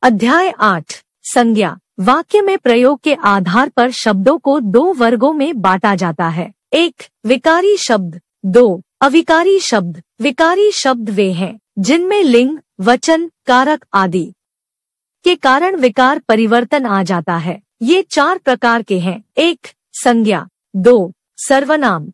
अध्याय 8 संज्ञा। वाक्य में प्रयोग के आधार पर शब्दों को दो वर्गों में बांटा जाता है। 1. विकारी शब्द। 2. अविकारी शब्द। विकारी शब्द वे हैं जिनमें लिंग, वचन, कारक आदि के कारण विकार परिवर्तन आ जाता है। ये 4 प्रकार के हैं। 1. संज्ञा। 2. सर्वनाम।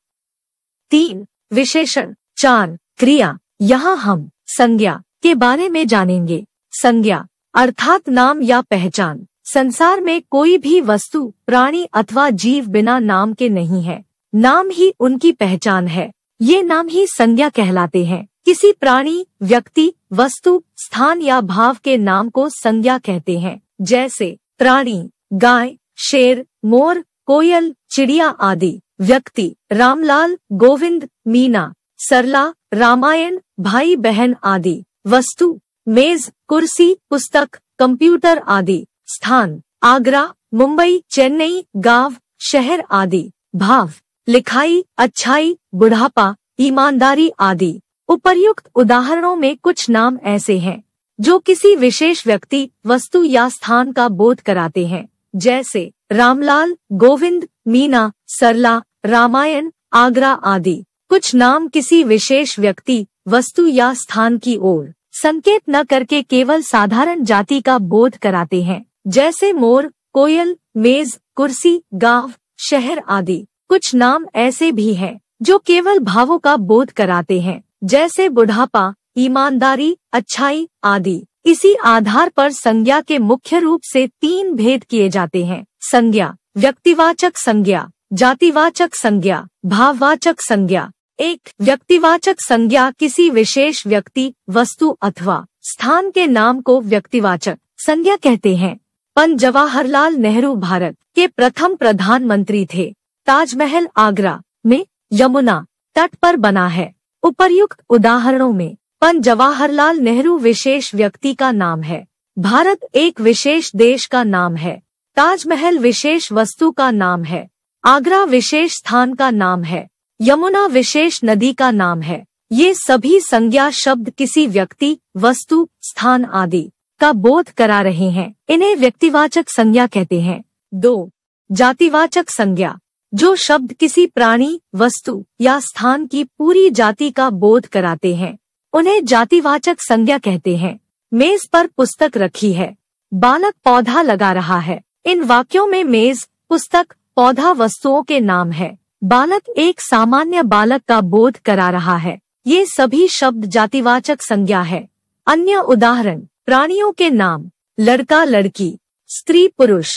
3. विशेषण। 4. क्रिया। यहाँ हम संज्ञा के बारे में जानेंगे। संज्ञा अर्थात नाम या पहचान। संसार में कोई भी वस्तु, प्राणी अथवा जीव बिना नाम के नहीं है। नाम ही उनकी पहचान है। ये नाम ही संज्ञा कहलाते हैं। किसी प्राणी, व्यक्ति, वस्तु, स्थान या भाव के नाम को संज्ञा कहते हैं। जैसे प्राणी गाय, शेर, मोर, कोयल, चिड़िया आदि। व्यक्ति रामलाल, गोविंद, मीना, सरला, रामायण, भाई बहन आदि। वस्तु मेज, कुर्सी, पुस्तक, कंप्यूटर आदि। स्थान आगरा, मुंबई, चेन्नई, गांव, शहर आदि। भाव लिखाई, अच्छाई, बुढ़ापा, ईमानदारी आदि। उपर्युक्त उदाहरणों में कुछ नाम ऐसे हैं जो किसी विशेष व्यक्ति, वस्तु या स्थान का बोध कराते हैं। जैसे रामलाल, गोविंद, मीना, सरला, रामायण, आगरा आदि। कुछ नाम किसी विशेष व्यक्ति, वस्तु या स्थान की ओर संकेत न करके केवल साधारण जाति का बोध कराते हैं। जैसे मोर, कोयल, मेज, कुर्सी, गांव, शहर आदि। कुछ नाम ऐसे भी हैं जो केवल भावों का बोध कराते हैं। जैसे बुढ़ापा, ईमानदारी, अच्छाई आदि। इसी आधार पर संज्ञा के मुख्य रूप से 3 भेद किए जाते हैं। संज्ञा व्यक्तिवाचक संज्ञा, जातिवाचक संज्ञा, भाववाचक संज्ञा। 1. व्यक्तिवाचक संज्ञा किसी विशेष व्यक्ति, वस्तु अथवा स्थान के नाम को व्यक्तिवाचक संज्ञा कहते हैं। पंडित जवाहरलाल नेहरू भारत के प्रथम प्रधानमंत्री थे। ताजमहल आगरा में यमुना तट पर बना है। उपर्युक्त उदाहरणों में पंडित जवाहरलाल नेहरू विशेष व्यक्ति का नाम है। भारत एक विशेष देश का नाम है। ताजमहल विशेष वस्तु का नाम है। आगरा विशेष स्थान का नाम है। यमुना विशेष नदी का नाम है। ये सभी संज्ञा शब्द किसी व्यक्ति, वस्तु, स्थान आदि का बोध करा रहे हैं। इन्हें व्यक्तिवाचक संज्ञा कहते हैं। 2. जातिवाचक संज्ञा। जो शब्द किसी प्राणी, वस्तु या स्थान की पूरी जाति का बोध कराते हैं उन्हें जातिवाचक संज्ञा कहते हैं। मेज पर पुस्तक रखी है, बालक पौधा लगा रहा है। इन वाक्यों में मेज, पुस्तक, पौधा वस्तुओं के नाम है। बालक एक सामान्य बालक का बोध करा रहा है। ये सभी शब्द जातिवाचक संज्ञा है। अन्य उदाहरण प्राणियों के नाम लड़का, लड़की, स्त्री, पुरुष,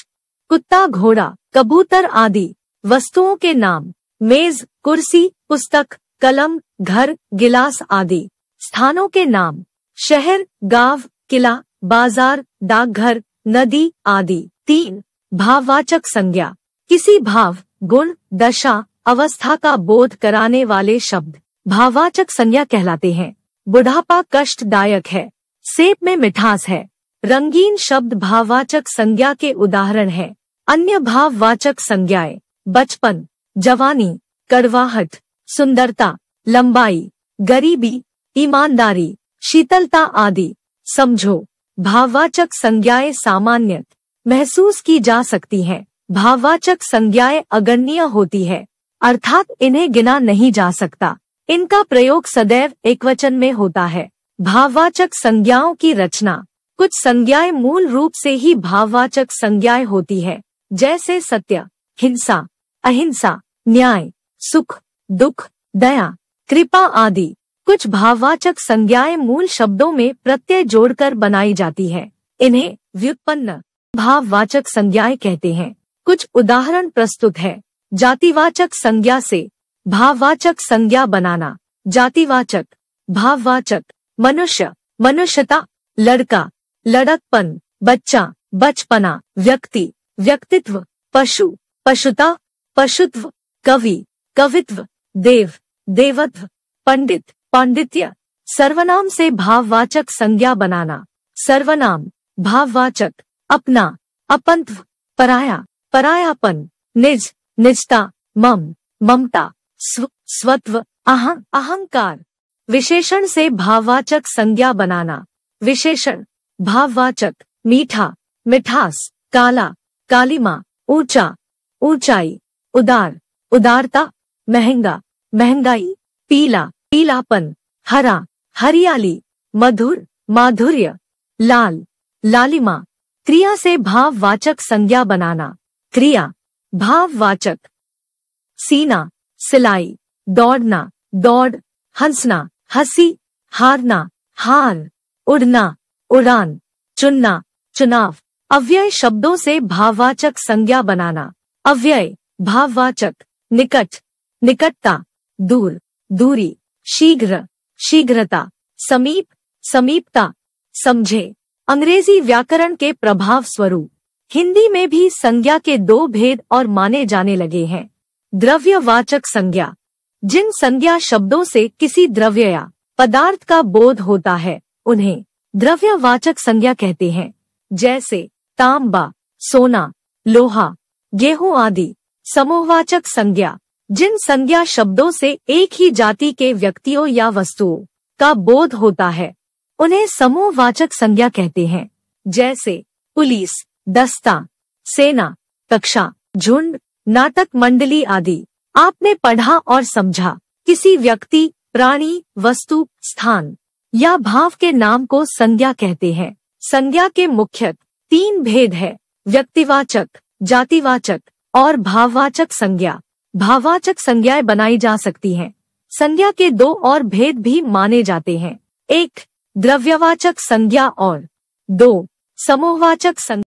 कुत्ता, घोड़ा, कबूतर आदि। वस्तुओं के नाम मेज, कुर्सी, पुस्तक, कलम, घर, गिलास आदि। स्थानों के नाम शहर, गांव, किला, बाजार, डाकघर, नदी आदि। 3. भाववाचक संज्ञा किसी भाव, गुण, दशा, अवस्था का बोध कराने वाले शब्द भाववाचक संज्ञा कहलाते हैं। बुढ़ापा कष्टदायक है, सेब में मिठास है। रंगीन शब्द भाववाचक संज्ञा के उदाहरण हैं। अन्य भाववाचक संज्ञाएं बचपन, जवानी, कड़वाहट, सुंदरता, लंबाई, गरीबी, ईमानदारी, शीतलता आदि। समझो भाववाचक संज्ञाएं सामान्यत महसूस की जा सकती हैं। भाववाचक संज्ञाएं अगण्य होती है, अर्थात इन्हें गिना नहीं जा सकता। इनका प्रयोग सदैव एकवचन में होता है। भाववाचक संज्ञाओं की रचना। कुछ संज्ञाएं मूल रूप से ही भाववाचक संज्ञाएं होती है। जैसे सत्य, हिंसा, अहिंसा, न्याय, सुख, दुख, दया, कृपा आदि। कुछ भाववाचक संज्ञाएं मूल शब्दों में प्रत्यय जोड़कर बनाई जाती है। इन्हें व्युत्पन्न भाववाचक संज्ञाएं कहते हैं। कुछ उदाहरण प्रस्तुत है। जातिवाचक संज्ञा से भाववाचक संज्ञा बनाना। जातिवाचक, भाववाचक मनुष्य, मनुष्यता, लड़का, लड़कपन, बच्चा, बचपना, व्यक्ति, व्यक्तित्व, पशु, पशुता, पशुत्व, कवि, कवित्व, देव, देवत्व, पंडित, पांडित्य। सर्वनाम से भाववाचक संज्ञा बनाना। सर्वनाम भाववाचक अपना, अपंत्व, पराया, परायापन, निज, निजता, मम, ममता, स्व, स्वत्व, अहंकार। विशेषण से भाववाचक संज्ञा बनाना। विशेषण भाववाचक मीठा, मिठास, काला, कालिमा, ऊंचा, ऊंचाई, उदार, उदारता, महंगा, महंगाई, पीला, पीलापन, हरा, हरियाली, मधुर, माधुर्य, लाल, लालिमा। क्रिया से भाववाचक संज्ञा बनाना। क्रिया, भाववाचक। सीना, सिलाई, दौड़ना, दौड़, हंसना, हंसी, हारना, हार, उड़ना, उड़ान, चुनना, चुनाव। अव्यय शब्दों से भाववाचक संज्ञा बनाना। अव्यय, भाववाचक। निकट, निकटता, दूर, दूरी, शीघ्र, शीघ्रता, समीप, समीपता, समझे। अंग्रेजी व्याकरण के प्रभाव स्वरूप हिंदी में भी संज्ञा के दो भेद और माने जाने लगे हैं। द्रव्यवाचक संज्ञा, जिन संज्ञा शब्दों से किसी द्रव्य या पदार्थ का बोध होता है उन्हें द्रव्यवाचक संज्ञा कहते हैं, जैसे तांबा, सोना, लोहा, गेहूं आदि। समूहवाचक संज्ञा, जिन संज्ञा शब्दों से एक ही जाति के व्यक्तियों या वस्तुओं का बोध होता है उन्हें समूहवाचक संज्ञा कहते हैं, जैसे पुलिस, दस्ता, सेना, कक्षा, झुंड, नाटक मंडली आदि। आपने पढ़ा और समझा। किसी व्यक्ति, प्राणी, वस्तु, स्थान या भाव के नाम को संज्ञा कहते हैं। संज्ञा के मुख्यतः तीन भेद है: व्यक्तिवाचक, जातिवाचक और भाववाचक संज्ञा। भाववाचक संज्ञाएं बनाई जा सकती हैं। संज्ञा के दो और भेद भी माने जाते हैं: एक, द्रव्यवाचक संज्ञा और दो, समूहवाचक संज्ञा।